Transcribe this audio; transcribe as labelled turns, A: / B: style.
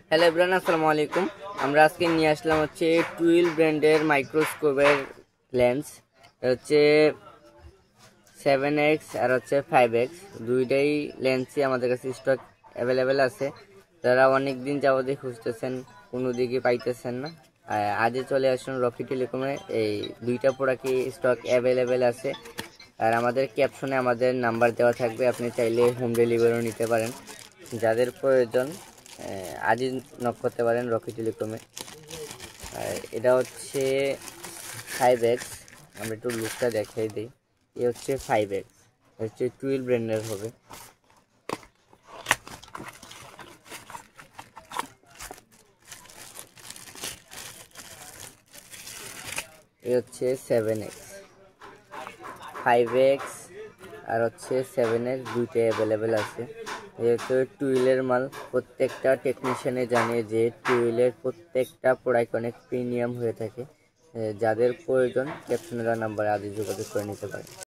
A: Hello everyone, আসসালামু আলাইকুম। আমরা আজকে নিয়ে আসলাম হচ্ছে টুইল ব্র্যান্ডের মাইক্রোস্কোপের লেন্স। হচ্ছে 7x আর হচ্ছে 5x, দুইটাই লেন্সই আমাদের কাছে স্টক অ্যাভেলেবেল আছে। যারা অনেক দিন যাবতই খুঁজতেছেন, কোনো দিকে পাইতেছেন না, আজই চলে আসুন রকি টেলিকমে। এই দুইটা প্রোডাক্টই স্টক অ্যাভেলেবেল আছে। আর আমাদের ক্যাপশনে আমাদের নাম্বার দেওয়া থাকবে, আপনি চাইলে হোম ডেলিভারিও নিতে পারেন। যাদের প্রয়োজন আজই নক করতে পারেন রকি টেলিকমে। এটা হচ্ছে 5x, আমরা একটু লুকটা দেখাই দিই। এ হচ্ছে 5x, হচ্ছে টুইল ব্র্যান্ডের হবে। এ হচ্ছে 7x, 5x আর হচ্ছে 7x, দুইটাই অ্যাভেলেবেল আছে। যেহেতু টুইলের মাল, প্রত্যেকটা টেকনিশিয়ানে জানে যে টুইলের প্রত্যেকটা প্রোডাক্ট অনেক প্রিমিয়াম হয়ে থাকে। যাদের প্রয়োজন ক্যাপশনে দেওয়া নাম্বারে আজই যোগাযোগ করে নিতে পারে।